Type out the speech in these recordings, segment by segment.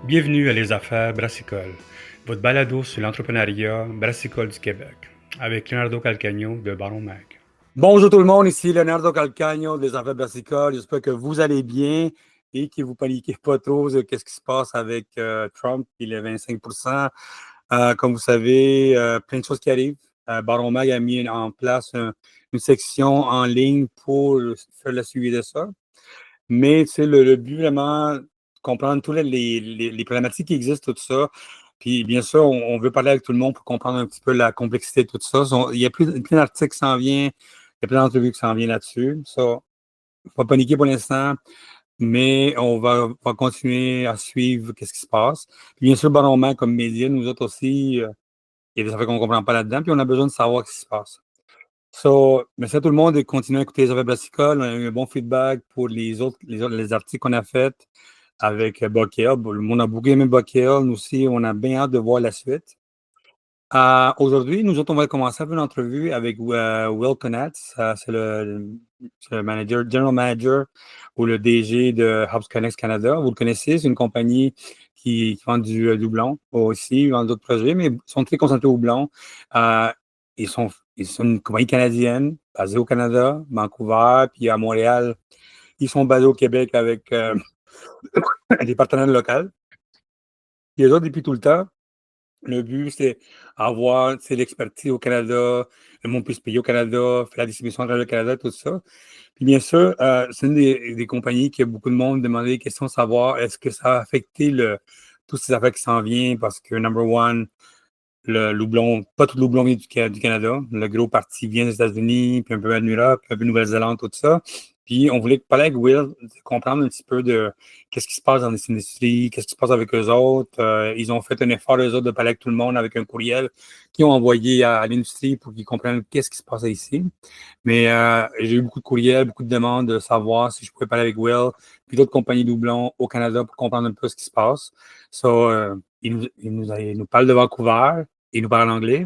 Bienvenue à Les Affaires Brassicoles, votre balado sur l'entrepreneuriat brassicole du Québec, avec Leonardo Calcagno de Baron Mag. Bonjour tout le monde, ici Leonardo Calcagno des Affaires Brassicoles. J'espère que vous allez bien et que vous ne paniquez pas trop de ce qui se passe avec Trump et les 25%. Comme vous savez, plein de choses qui arrivent. Baron Mag a mis en place une section en ligne pour faire le suivi de ça. Mais c'est le but vraiment, comprendre toutes les problématiques qui existent, tout ça. Puis bien sûr, on veut parler avec tout le monde pour comprendre un petit peu la complexité de tout ça. Il y a plein d'articles qui s'en viennent, il y a plein d'entrevues qui s'en viennent là-dessus. Ça, il ne faut pas paniquer pour l'instant, mais on va continuer à suivre ce qui se passe. Puis bien sûr, bonnement, comme médias, nous autres aussi, il y a des affaires qu'on ne comprend pas là-dedans, puis on a besoin de savoir ce qui se passe. So, merci à tout le monde de continuer à écouter les Affaires Brassicoles. On a eu un bon feedback pour les articles qu'on a faits avec Buckhill. Le monde a beaucoup aimé Buckhill. Nous aussi, on a bien hâte de voir la suite. Aujourd'hui, nous autres, on va commencer avec une entrevue avec Will Connetz. C'est le general manager ou le DG de Hubs Connect Canada. Vous le connaissez, c'est une compagnie qui vend du doublon aussi, ils vendent d'autres projets, mais ils sont très concentrés au doublon. Ils sont une compagnie canadienne basée au Canada, Vancouver, puis à Montréal. Ils sont basés au Québec avec des partenaires locaux. Puis eux autres, depuis tout le temps, le but, c'est avoir l'expertise au Canada, le monde puisse payer au Canada, faire la distribution à travers le Canada, tout ça. Puis bien sûr, c'est une des compagnies qui a beaucoup de monde demandé des questions, savoir est-ce que ça a affecté toutes ces affaires qui s'en viennent, parce que, number one, le houblon, pas tout le houblon vient du Canada. Le gros parti vient des États-Unis, puis un peu de l'Europe, un peu de Nouvelle-Zélande, tout ça. Puis on voulait parler avec Will, comprendre un petit peu de qu'est-ce qui se passe dans les industries, qu'est-ce qui se passe avec eux autres. Ils ont fait un effort, eux autres, de parler avec tout le monde avec un courriel qu'ils ont envoyé à l'industrie pour qu'ils comprennent qu'est-ce qui se passe ici. Mais j'ai eu beaucoup de courriels, beaucoup de demandes de savoir si je pouvais parler avec Will, puis d'autres compagnies doublons au Canada pour comprendre un peu ce qui se passe. So, il nous parle de Vancouver, il nous parle en anglais.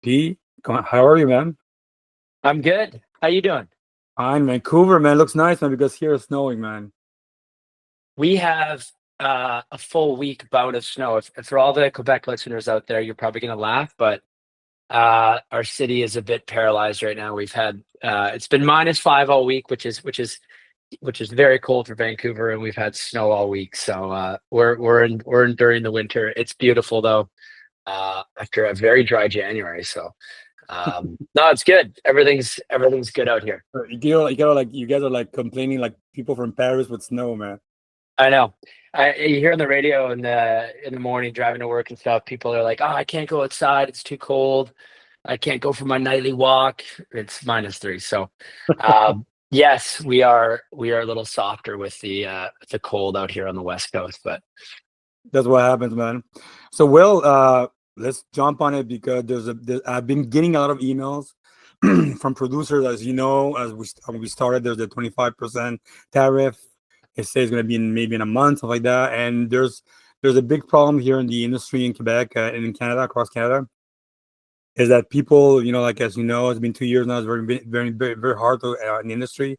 Puis, how are you, man? I'm good. How you doing? Fine, Vancouver, man. Looks nice, man, because here it's snowing, man. We have a full week bout of snow. If for all the Quebec listeners out there, you're probably going to laugh, but our city is a bit paralyzed right now. We've had it's been -5 all week, which is very cold for Vancouver, and we've had snow all week. So we're enduring the winter. It's beautiful though, after a very dry January. So no, it's good. Everything's good out here. You guys are like complaining like people from Paris with snow, man. I know. You hear on the radio in the morning driving to work and stuff, people are like, "Oh, I can't go outside. It's too cold. I can't go for my nightly walk. It's -3." So, yes, we are a little softer with the cold out here on the West Coast, but that's what happens, man. So, Will, let's jump on it because I've been getting a lot of emails from producers, as you know, as we started. There's the 25% tariff. It says it's going to be maybe in a month, something like that. And there's a big problem here in the industry in Quebec and in Canada, across Canada, is that people, like, as you know, it's been 2 years now. It's very, very, very, very hard in the industry.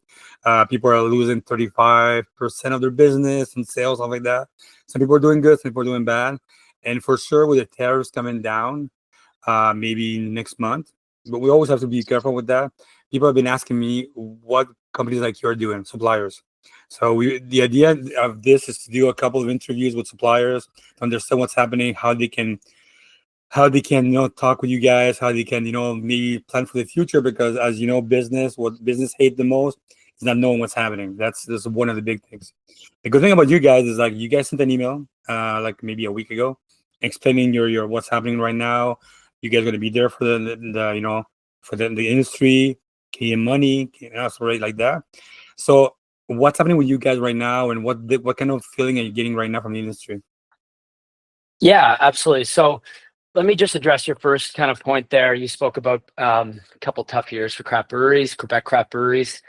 People are losing 35% of their business and sales, something like that. Some people are doing good, some people are doing bad. And for sure, with the tariffs coming down, maybe next month, but we always have to be careful with that. People have been asking me what companies like you are doing, suppliers. So the idea of this is to do a couple of interviews with suppliers, understand what's happening, how they can talk with you guys, how they can maybe plan for the future, because as you know, what business hate the most is not knowing what's happening. That's one of the big things. The good thing about you guys is, like, you guys sent an email like maybe a week ago explaining your what's happening right now. You guys are going to be there for the industry, Canadian money, right, like that. So what's happening with you guys right now, and what kind of feeling are you getting right now from the industry? yeah, absolutely. So let me just address your first kind of point there. You spoke about a couple tough years for craft breweries, Quebec craft breweries.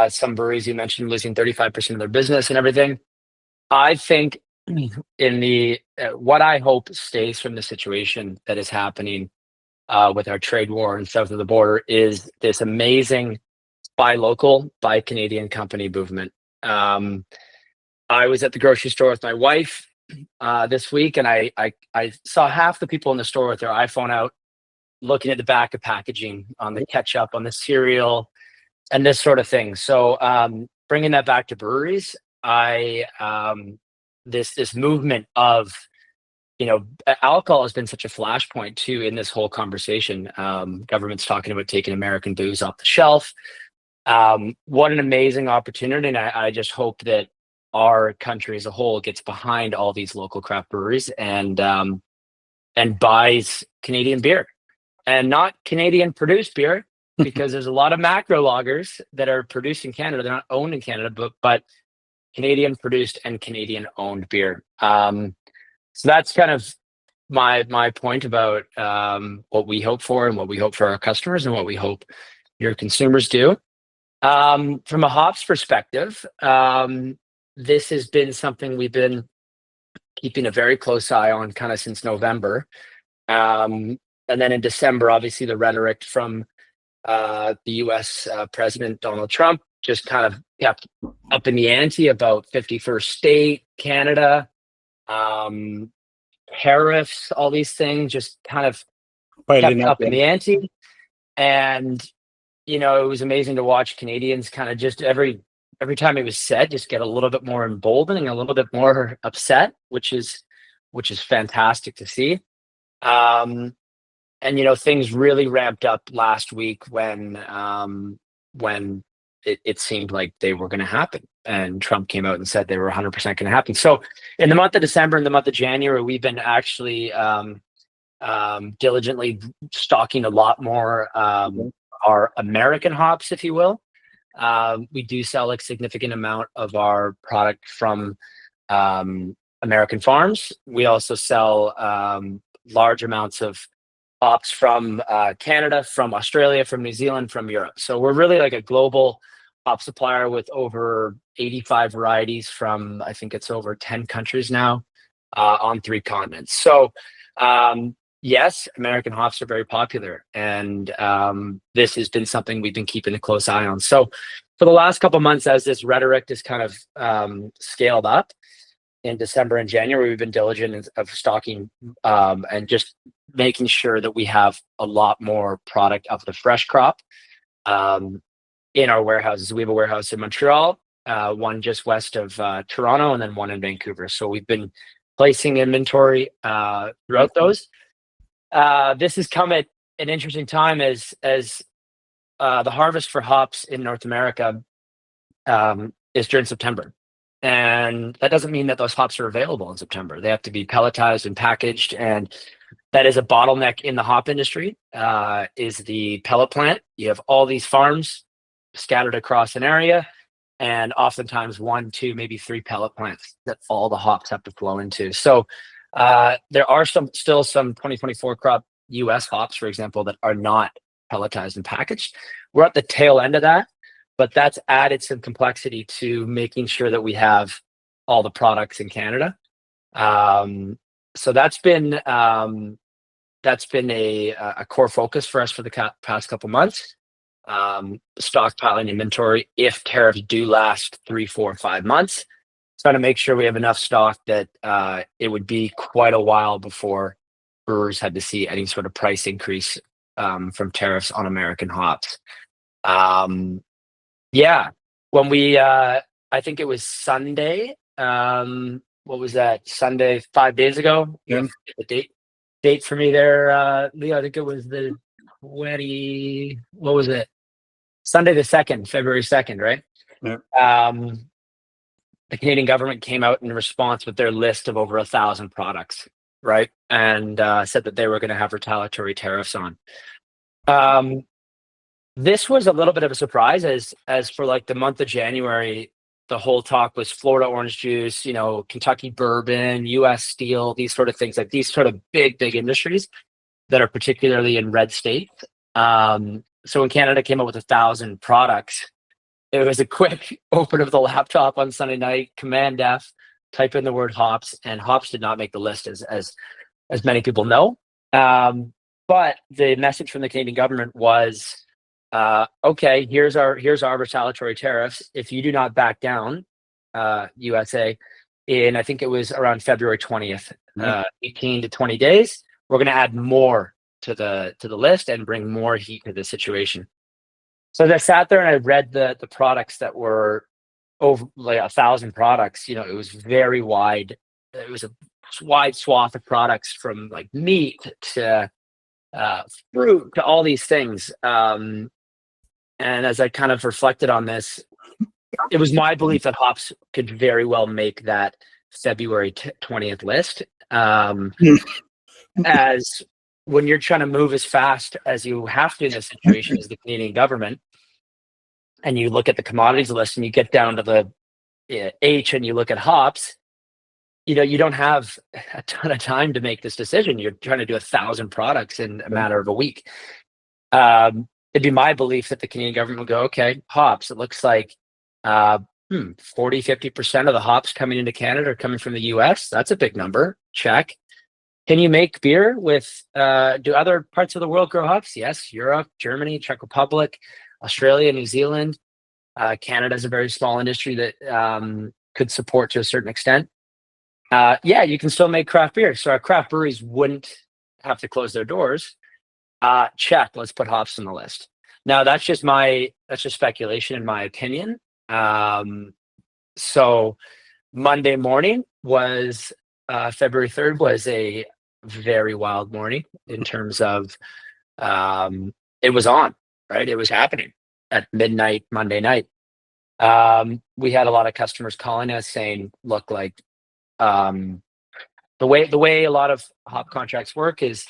Some breweries you mentioned losing 35% of their business and everything. I think in the what I hope stays from the situation that is happening with our trade war and south of the border is this amazing buy local, buy Canadian company movement. I was at the grocery store with my wife this week, and I saw half the people in the store with their iPhone out, looking at the back of packaging on the ketchup, on the cereal, and this sort of thing. So bringing that back to breweries, this movement of, alcohol has been such a flashpoint too in this whole conversation. Government's talking about taking American booze off the shelf. What an amazing opportunity, and I just hope that our country as a whole gets behind all these local craft breweries and buys Canadian beer, and not Canadian produced beer, because there's a lot of macro lagers that are produced in Canada. They're not owned in Canada, but Canadian produced and Canadian owned beer. So that's kind of my point about what we hope for, and what we hope for our customers, and what we hope your consumers do. From a hops perspective, this has been something we've been keeping a very close eye on kind of since November. And then in December, obviously the rhetoric from the US President Donald Trump just kind of kept up in the ante about 51st state, Canada, tariffs, all these things just kind of kept up in the ante. And, it was amazing to watch Canadians kind of just every time it was said, just get a little bit more emboldened, a little bit more upset, which is fantastic to see. And things really ramped up last week when it seemed like they were going to happen, and Trump came out and said they were 100% going to happen. So in the month of December and the month of January, we've been actually diligently stocking a lot more our American hops, if you will. We do sell a significant amount of our product from American farms. We also sell large amounts of hops from Canada, from Australia, from New Zealand, from Europe. So we're really like a global hop supplier with over 85 varieties from, I think it's over 10 countries now, on 3 continents. So yes, American hops are very popular, and this has been something we've been keeping a close eye on. So for the last couple of months, as this rhetoric is kind of scaled up in December and January, we've been diligent of stocking and just making sure that we have a lot more product of the fresh crop in our warehouses. We have a warehouse in Montreal, one just west of Toronto, and then one in Vancouver. So we've been placing inventory throughout those. This has come at an interesting time as the harvest for hops in North America is during September. And that doesn't mean that those hops are available in September. They have to be pelletized and packaged, and that is a bottleneck in the hop industry, is the pellet plant. You have all these farms scattered across an area, and oftentimes 1, 2, maybe 3 pellet plants that all the hops have to flow into. So there are still some 2024 crop US hops, for example, that are not pelletized and packaged. We're at the tail end of that, but that's added some complexity to making sure that we have all the products in Canada. So that's been a core focus for us for the past couple months. Stockpiling inventory if tariffs do last 3, 4, 5 months. Trying to make sure we have enough stock that it would be quite a while before brewers had to see any sort of price increase from tariffs on American hops. Yeah, when we, I think it was Sunday. What was that? Sunday, 5 days ago. Yeah. The date for me there, Leo. I think it was the 20. What was it? Sunday the 2nd, February 2nd, right? Yeah. The Canadian government came out in response with their list of over 1,000 products, right? And said that they were going to have retaliatory tariffs on. This was a little bit of a surprise, as for like the month of January, the whole talk was Florida orange juice, Kentucky bourbon, US steel, these sort of things, like these sort of big industries that are particularly in red states. So when Canada came up with 1,000 products, it was a quick open of the laptop on Sunday night, Command F, type in the word hops, and hops did not make the list, as many people know. But the message from the Canadian government was, okay, here's our retaliatory tariffs. If you do not back down, USA, in, I think it was around February 20th, 18 to 20 days, we're going to add more to the list and bring more heat to the situation. So as I sat there and I read the products that were over like 1,000 products, you know, it was very wide. It was a wide swath of products from like meat to fruit to all these things. And as I kind of reflected on this, it was my belief that hops could very well make that February 20th list. As when you're trying to move as fast as you have to in this situation as the Canadian government, and you look at the commodities list and you get down to the H and you look at hops, you know, you don't have a ton of time to make this decision. You're trying to do 1,000 products in a matter of a week. It'd be my belief that the Canadian government will go, okay, hops, it looks like 40-50% of the hops coming into Canada are coming from the US. That's a big number. Check. Can you make beer with, do other parts of the world grow hops? Yes, Europe, Germany, Czech Republic, Australia, New Zealand. Canada is a very small industry that could support to a certain extent. Yeah, you can still make craft beer. So our craft breweries wouldn't have to close their doors. Check, let's put hops on the list. Now that's just speculation in my opinion. So Monday morning was February 3rd was a very wild morning in terms of it was on, right? It was happening at midnight Monday night. We had a lot of customers calling us saying, look, like the way a lot of hop contracts work is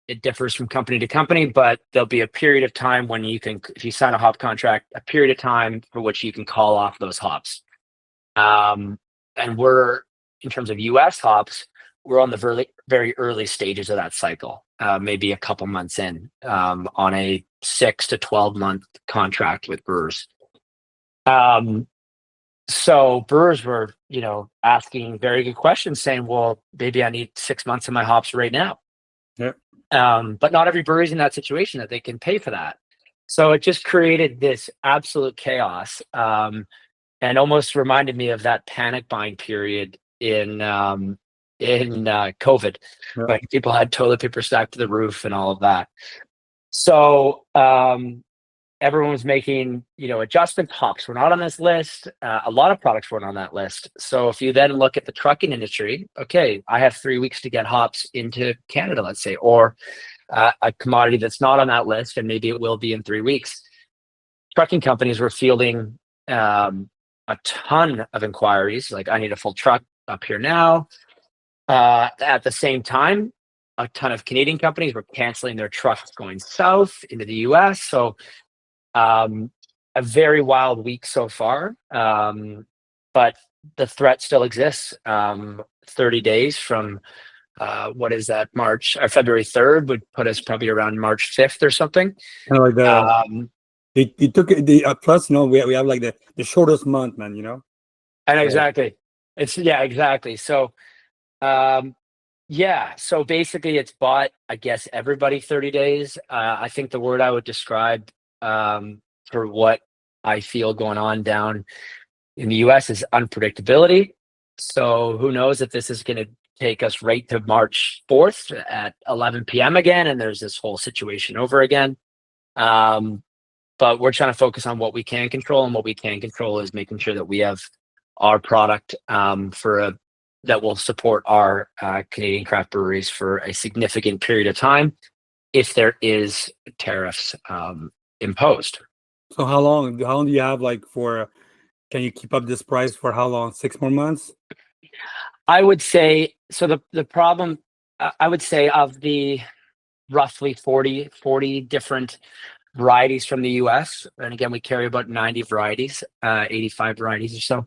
it differs from company to company, but there'll be a period of time when you can, if you sign a hop contract, a period of time for which you can call off those hops. And we're, in terms of US hops, we're on the very, very early stages of that cycle, maybe a couple months in, on a 6 to 12 month contract with brewers. So brewers were, you know, asking very good questions saying, well, maybe I need 6 months of my hops right now. Yeah. But not every brewery's in that situation that they can pay for that. So it just created this absolute chaos, and almost reminded me of that panic buying period in COVID, like people had toilet paper stacked to the roof and all of that. So everyone was making, you know, adjustments. Hops were not on this list. A lot of products weren't on that list. So if you then look at the trucking industry, okay, I have 3 weeks to get hops into Canada, let's say, or a commodity that's not on that list, and maybe it will be in 3 weeks. Trucking companies were fielding a ton of inquiries, like I need a full truck up here now. At the same time, a ton of Canadian companies were canceling their trucks going south into the US. So a very wild week so far, but the threat still exists. 30 days from what is that, March or February 3rd would put us probably around March 5th or something. Kind of like the it took the plus, you know, we have like the shortest month, man, you know. And exactly, it's exactly. So so basically it's bought, I guess, everybody 30 days. I think the word I would describe for what I feel going on down in the US is unpredictability. So who knows if this is going to take us right to March 4th at 11 p.m. again, and there's this whole situation over again. But we're trying to focus on what we can control, and what we can control is making sure that we have our product that will support our Canadian craft breweries for a significant period of time if there is tariffs imposed. So how long do you have, like, for, can you keep up this price for how long? 6 more months? I would say, so the problem, I would say, of the roughly 40 different varieties from the US, and again, we carry about 90 varieties, 85 varieties or so.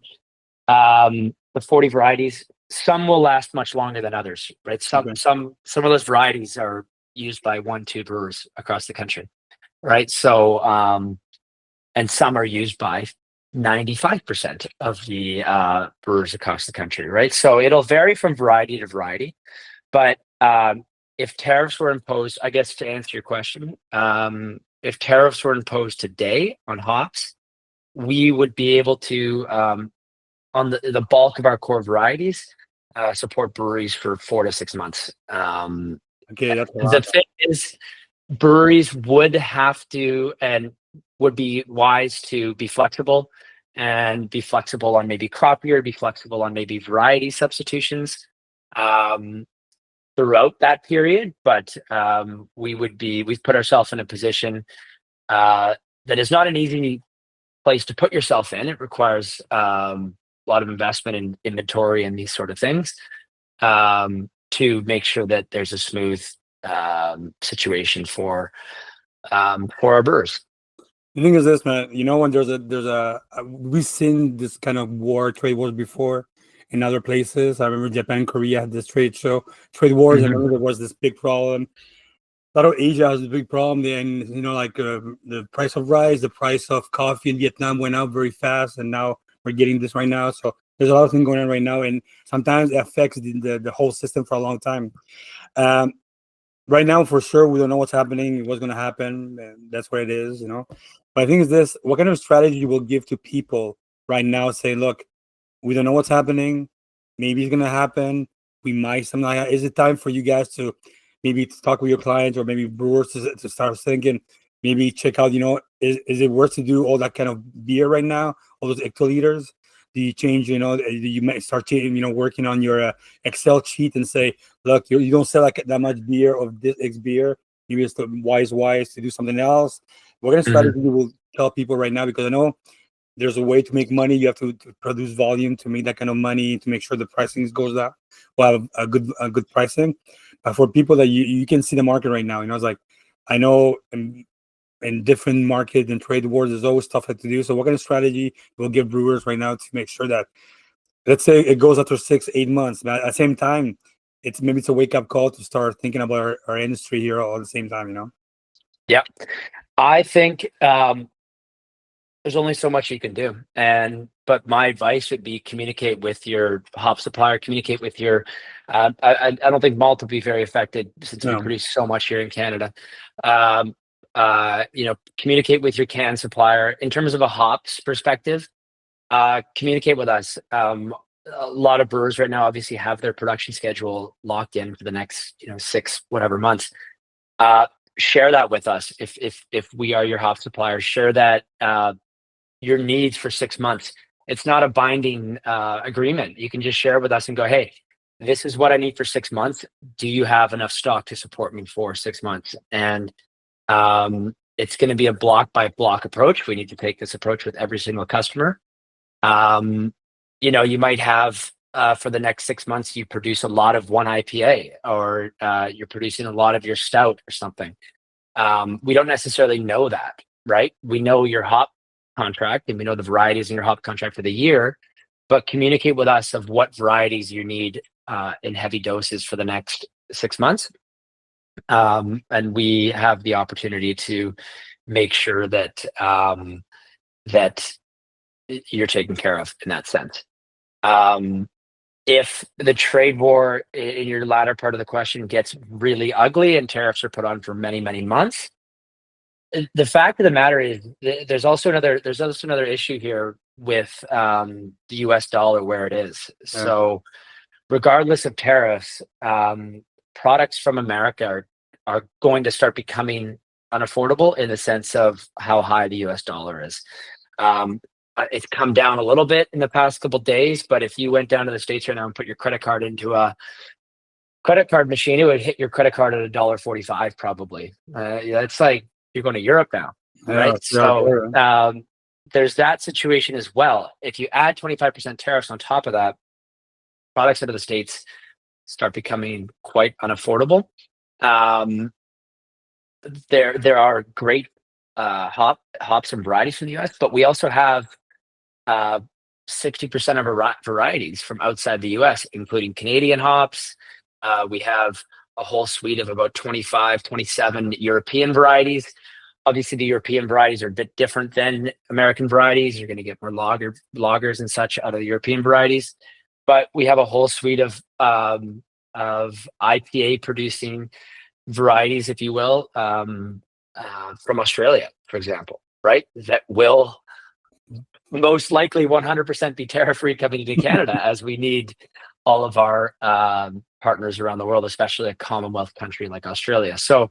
The 40 varieties, some will last much longer than others, right? Some of those varieties are used by 1-2 brewers across the country, right? So, and some are used by 95% of the brewers across the country, right? So it'll vary from variety to variety. But if tariffs were imposed, I guess to answer your question, if tariffs were imposed today on hops, we would be able to the bulk of our core varieties, support breweries for 4 to 6 months. Okay, that's a The lot. thing is, breweries would have to and would be wise to be flexible and be flexible on maybe crop year, be flexible on maybe variety substitutions throughout that period. But we've put ourselves in a position that is not an easy place to put yourself in. It requires a lot of investment in inventory and these sort of things to make sure that there's a smooth situation for our brewers. The thing is this, man. You know, when we've seen this kind of trade wars before in other places. I remember Japan, Korea had this trade wars. I remember there was this big problem. A lot of Asia has a big problem. And you know, like the price of rice, the price of coffee in Vietnam went up very fast, and now we're getting this right now. So there's a lot of things going on right now, and sometimes it affects the whole system for a long time. Right now, for sure, we don't know what's happening, what's going to happen. And that's what it is, you know. But I think is this: what kind of strategy you will give to people right now? Say, look, we don't know what's happening. Maybe it's going to happen. We might something like that. Is it time for you guys to maybe talk with your clients or maybe brewers to start thinking? Maybe check out, you know, is it worth to do all that kind of beer right now? All those hectoliters? Do you change, you know, you might start changing, you know, working on your Excel sheet and say, look, you don't sell like that much beer of this X beer. Maybe it's wise to do something else. What kind of strategy you will tell people right now? Because I know there's a way to make money. You have to produce volume to make that kind of money, to make sure the pricing goes up. Well, have a good pricing. But for people that you can see the market right now, you know, it's like, I know in different market and trade wars, there's always stuff like to do. So what kind of strategy will give brewers right now to make sure that, let's say it goes after 6-8 months, but at the same time, it's a wake-up call to start thinking about our industry here all at the same time, you know? Yeah. I think there's only so much you can do. But my advice would be communicate with your hop supplier, communicate with your, I don't think malt will be very affected since we produce so much here in Canada. You know, communicate with your can supplier. In terms of a hops perspective, communicate with us. A lot of brewers right now obviously have their production schedule locked in for the next, you know, 6 whatever months. Share that with us. If we are your hop supplier, share that your needs for 6 months. It's not a binding agreement. You can just share with us and go, hey, this is what I need for 6 months. Do you have enough stock to support me for 6 months? And it's going to be a block by block approach. We need to take this approach with every single customer. You know, you might have for the next 6 months, you produce a lot of one IPA, or you're producing a lot of your stout or something. We don't necessarily know that, right? We know your hop contract and we know the varieties in your hop contract for the year, but communicate with us of what varieties you need in heavy doses for the next 6 months. And we have the opportunity to make sure that that you're taken care of in that sense. If the trade war in your latter part of the question gets really ugly and tariffs are put on for many, many months, the fact of the matter is there's also another issue here with the US dollar where it is. So regardless of tariffs, products from America are going to start becoming unaffordable in the sense of how high the US dollar is. It's come down a little bit in the past couple of days, but if you went down to the States right now and put your credit card into a credit card machine, it would hit your credit card at $1.45 probably. It's like you're going to Europe now, right? So there's that situation as well. If you add 25% tariffs on top of that, products out of the States start becoming quite unaffordable. There are great hops and varieties from the US, but we also have 60% of our varieties from outside the US, including Canadian hops. We have a whole suite of about 25, 27 European varieties. Obviously, the European varieties are a bit different than American varieties. You're going to get more lagers and such out of the European varieties. But we have a whole suite of IPA producing varieties, if you will, from Australia, for example, right? That will most likely 100% be tariff-free coming into Canada, as we need all of our partners around the world, especially a Commonwealth country like Australia. So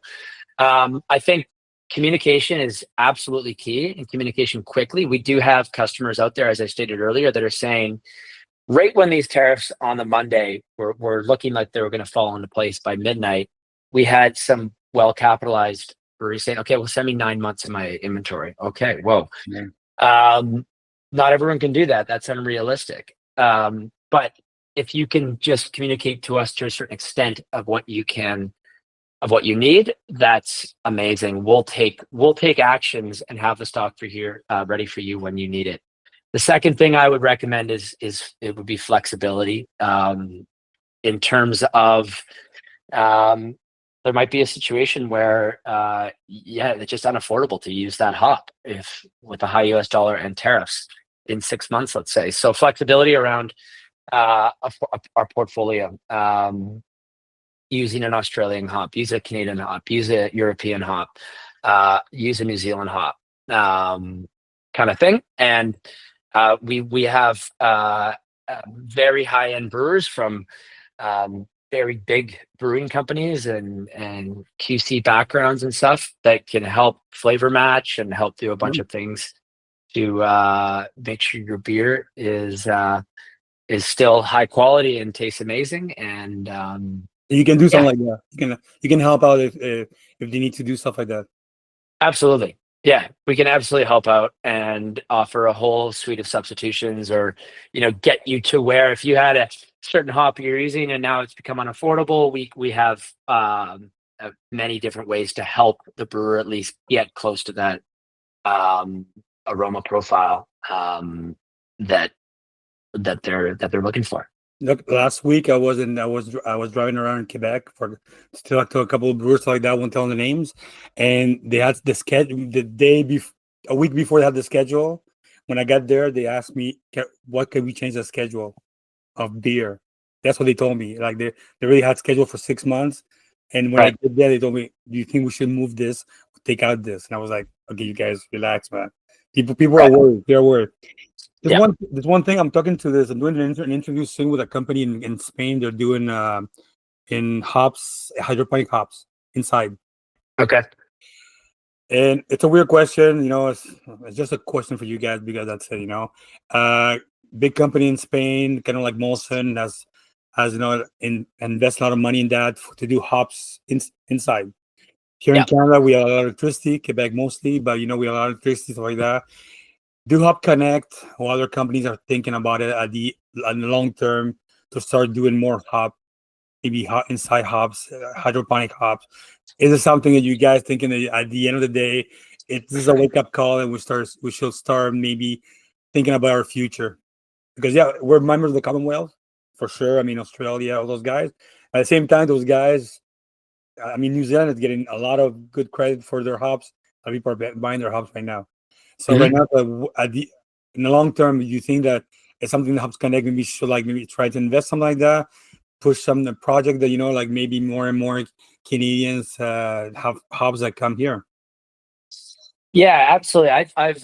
I think communication is absolutely key, and communication quickly. We do have customers out there, as I stated earlier, that are saying, right when these tariffs on the Monday were looking like they were going to fall into place by midnight, we had some well-capitalized breweries saying, okay, well, send me 9 months of my inventory. Okay, whoa. Not everyone can do that. That's unrealistic. But if you can just communicate to us to a certain extent of what you need, that's amazing. We'll take actions and have the stock for here ready for you when you need it. The second thing I would recommend is it would be flexibility, in terms of there might be a situation where it's just unaffordable to use that hop if with the high US dollar and tariffs in 6 months, let's say. So flexibility around our portfolio. Using an Australian hop, use a Canadian hop, use a European hop, use a New Zealand hop, kind of thing. And we have very high-end brewers from very big brewing companies and QC backgrounds and stuff that can help flavor match and help do a bunch of things to make sure your beer is still high quality and tastes amazing. And you can do something like that. You can help out if they need to do stuff like that. Absolutely. Yeah, we can absolutely help out and offer a whole suite of substitutions, or get you to where if you had a certain hop you're using and now it's become unaffordable, we have many different ways to help the brewer at least get close to that aroma profile that they're looking for. Look, last week I was driving around in Quebec to talk to a couple of brewers like that, won't tell the names, and they had the schedule a week before they had the schedule. When I got there, they asked me, "What can we change the schedule of beer?" That's what they told me. Like they really had schedule for 6 months, and when I get there, they told me, "Do you think we should move this, take out this?" And I was like, "Okay, you guys relax, man. People are worried. They're worried." There's one thing I'm talking to this. I'm doing an interview soon with a company in Spain. They're doing in hops, hydroponic hops inside. Okay. And it's a weird question, it's just a question for you guys because that's it, big company in Spain, kind of like Molson has invest a lot of money in that to do hops inside. Here in Canada, we have electricity, Quebec mostly, but we have electricity, stuff like that. Do Hop Connect, or other companies are thinking about it in the long term to start doing more maybe inside hops, hydroponic hops. Is it something that you guys thinking that at the end of the day, this is a wake up call, and we should start maybe thinking about our future? Because we're members of the Commonwealth for sure. I mean, Australia, all those guys. At the same time, those guys, New Zealand is getting a lot of good credit for their hops. A lot of people are buying their hops right now. So right now, in the long term, do you think that it's something that Hops Connect maybe should maybe try to invest something like that, push some project that maybe more and more Canadians have hops that come here? Yeah, absolutely. I've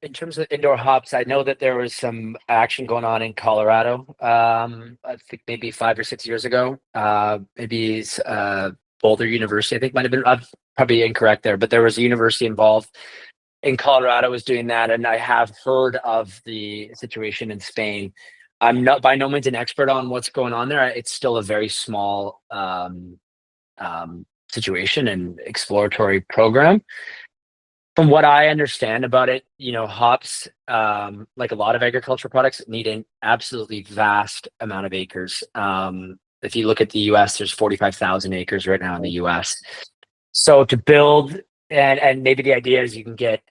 in terms of indoor hops, I know that there was some action going on in Colorado. I think maybe 5 or 6 years ago. Maybe Boulder University, I think might have been. I'm probably incorrect there, but there was a university involved in Colorado was doing that, and I have heard of the situation in Spain. I'm not by no means an expert on what's going on there. It's still a very small situation and exploratory program. From what I understand about it, hops, like a lot of agricultural products, need an absolutely vast amount of acres. If you look at the US, there's 45,000 acres right now in the US. So to build, and maybe the idea is you can get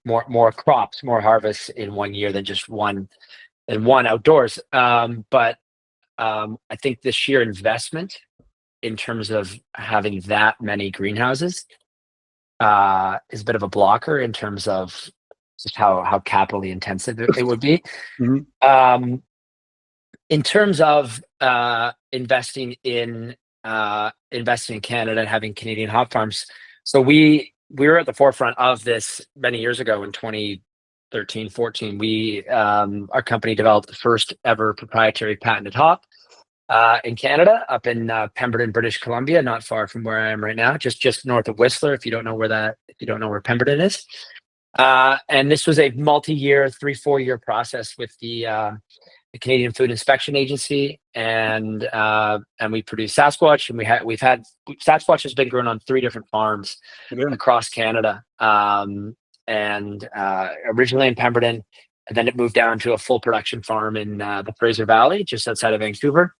more crops, more harvests in 1 year than just one outdoors. But I think the sheer investment in terms of having that many greenhouses is a bit of a blocker in terms of just how capitally intensive it would be. Mm-hmm. In terms of investing in Canada and having Canadian hop farms, so we were at the forefront of this many years ago in 13, 14, our company developed the first ever proprietary patented hop in Canada, up in Pemberton, British Columbia, not far from where I am right now, just north of Whistler. If you don't know where Pemberton is, and this was a multi-year, 3-4 year process with the Canadian Food Inspection Agency, and we produced Sasquatch, and Sasquatch has been grown on 3 different farms across Canada, and originally in Pemberton, and then it moved down to a full production farm in the Fraser Valley, just outside of Vancouver,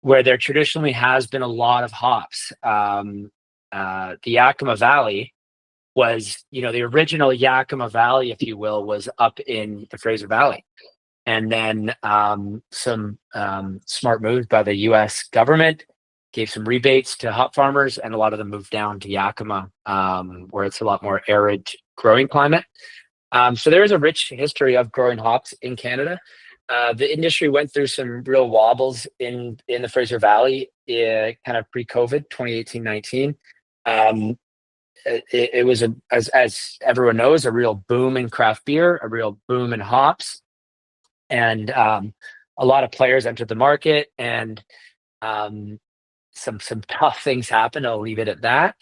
where there traditionally has been a lot of hops. The Yakima Valley was, the original Yakima Valley, if you will, was up in the Fraser Valley. And then some smart moves by the U.S. government gave some rebates to hop farmers, and a lot of them moved down to Yakima, where it's a lot more arid growing climate. So there is a rich history of growing hops in Canada. The industry went through some real wobbles in the Fraser Valley, kind of pre-COVID, 2018-19. It was, as everyone knows, a real boom in craft beer, a real boom in hops, and a lot of players entered the market, and some tough things happened. I'll leave it at that.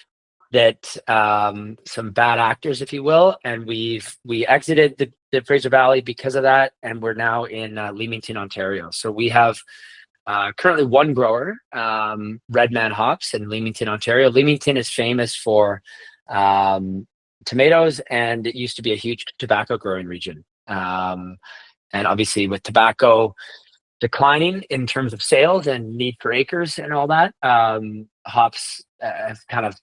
Some bad actors, if you will, and we exited the Fraser Valley because of that, and we're now in Leamington, Ontario. So we have currently one grower, Redman Hops, in Leamington, Ontario. Leamington is famous for tomatoes, and it used to be a huge tobacco growing region. And obviously, with tobacco declining in terms of sales and need for acres and all that, hops have kind of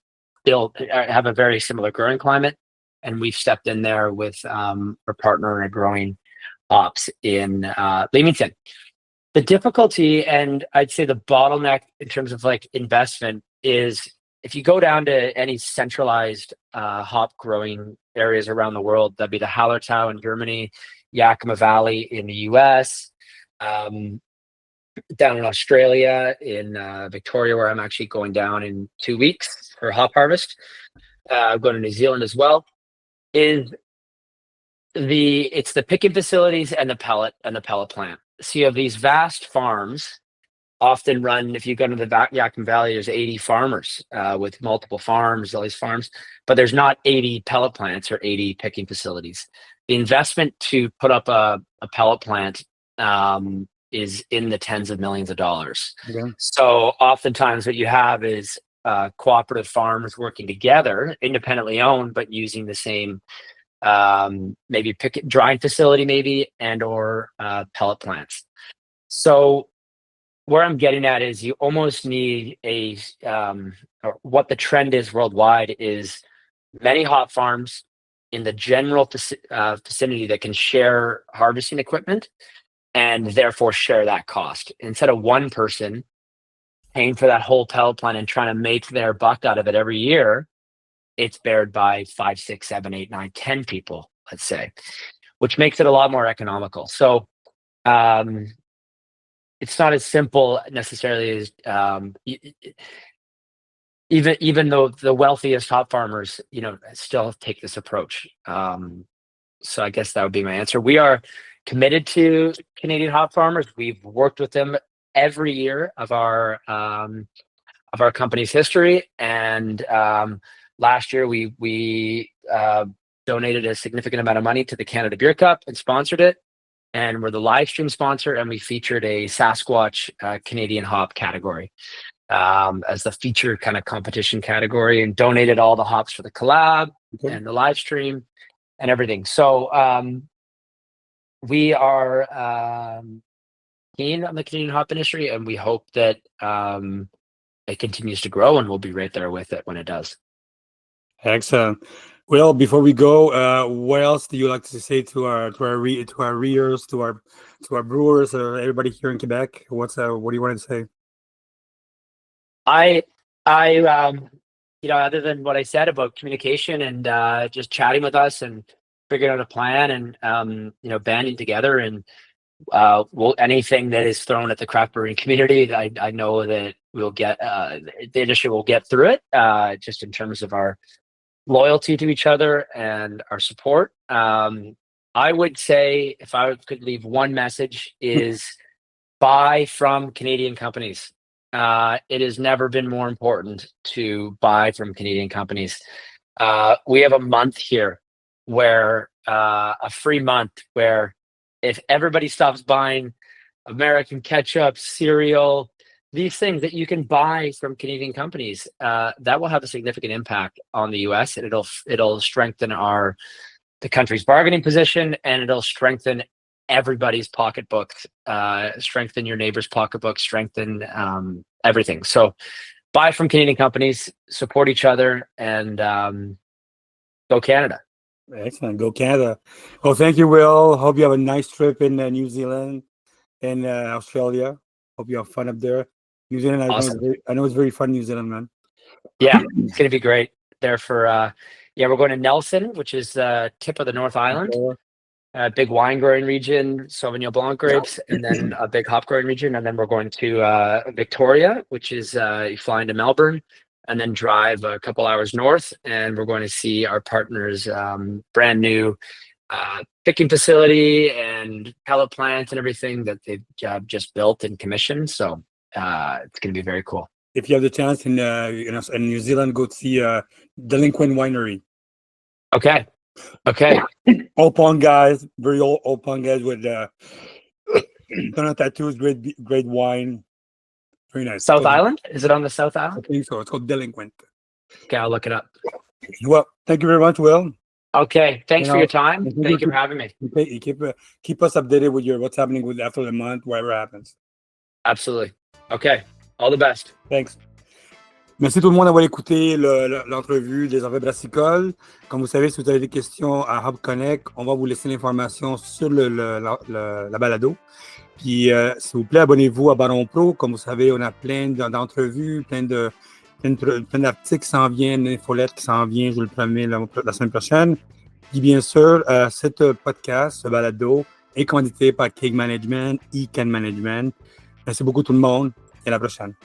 have a very similar growing climate, and we've stepped in there with our partner in growing hops in Leamington. The difficulty, and I'd say the bottleneck in terms of like investment, is if you go down to any centralized hop growing areas around the world, that'd be the Hallertau in Germany, Yakima Valley in the US, down in Australia, in Victoria, where I'm actually going down in 2 weeks for hop harvest. I'm going to New Zealand as well. It's the picking facilities and the pellet plant. So you have these vast farms, often run. If you go to the Yakima Valley, there's 80 farmers with multiple farms, all these farms, but there's not 80 pellet plants or 80 picking facilities. The investment to put up a pellet plant is in the tens of millions of dollars. Okay. So oftentimes what you have is cooperative farms working together, independently owned, but using the same maybe drying facility, maybe, and or pellet plants. So where I'm getting at is you almost need or what the trend is worldwide is many hop farms in the general vicinity that can share harvesting equipment and therefore share that cost. Instead of one person paying for that whole pellet plant and trying to make their buck out of it every year, it's bared by 5, 6, 7, 8, 9, 10 people, let's say, which makes it a lot more economical. So it's not as simple necessarily as even though the wealthiest hop farmers, still take this approach. So I guess that would be my answer. We are committed to Canadian hop farmers. We've worked with them every year of our company's history, and last year we donated a significant amount of money to the Canada Beer Cup and sponsored it, and we're the live stream sponsor, and we featured a Sasquatch Canadian hop category as the featured kind of competition category, and donated all the hops for the collab and the live stream and everything. So we are keen on the Canadian hop industry, and we hope that it continues to grow, and we'll be right there with it when it does. Excellent. Well, before we go, what else do you like to say to our readers, to our brewers, everybody here in Quebec? What do you want to say? I other than what I said about communication and just chatting with us and figuring out a plan and banding together, and anything that is thrown at the craft brewing community, I know that we'll get the industry will get through it, just in terms of our loyalty to each other and our support. I would say if I could leave one message is buy from Canadian companies. It has never been more important to buy from Canadian companies. We have a month here where a free month where if everybody stops buying American ketchup, cereal, these things that you can buy from Canadian companies, that will have a significant impact on the US, and it'll strengthen the country's bargaining position, and it'll strengthen everybody's pocketbook, strengthen your neighbor's pocketbook, strengthen everything. So buy from Canadian companies, support each other, and go Canada. Excellent. Go Canada. Well, thank you, Will. Hope you have a nice trip in New Zealand and Australia. Hope you have fun up there. New Zealand, Awesome. I know it's very fun, New Zealand, man. Yeah, it's going to be great there for, we're going to Nelson, which is the tip of the North Island. Big wine growing region, Sauvignon Blanc grapes, and then a big hop growing region. And then we're going to Victoria, which is you fly into Melbourne and then drive a couple hours north. And we're going to see our partner's brand new picking facility and pellet plant and everything that they've just built and commissioned. So it's going to be very cool. If you have the chance in New Zealand, go to see Delinquent Winery. Okay. Old guys, very old guys with ton of tattoos, great wine. Very nice. South Island? Is it on the South Island? I think so. It's called Delinquent. Okay, I'll look it up. Well, thank you very much, Will. Okay, thanks for your time. Thank you for having me. Keep us updated with what's happening with after the month, whatever happens. Absolutely. Okay, all the best. Thanks. Merci tout le monde d'avoir écouté l'entrevue des Affaires Brassicoles. Comme vous savez, si vous avez des questions à Hub Connect, on va vous laisser l'information sur la balado. Puis, s'il vous plaît, abonnez-vous à Baron Pro. Comme vous savez, on a plein d'entrevues, plein d'articles qui s'en viennent, d'infolettes qui s'en viennent, je vous le promets, la semaine prochaine. Puis, bien sûr, ce podcast, ce balado, est commandité par Keg Management et Keg Management. Merci beaucoup tout le monde et à la prochaine.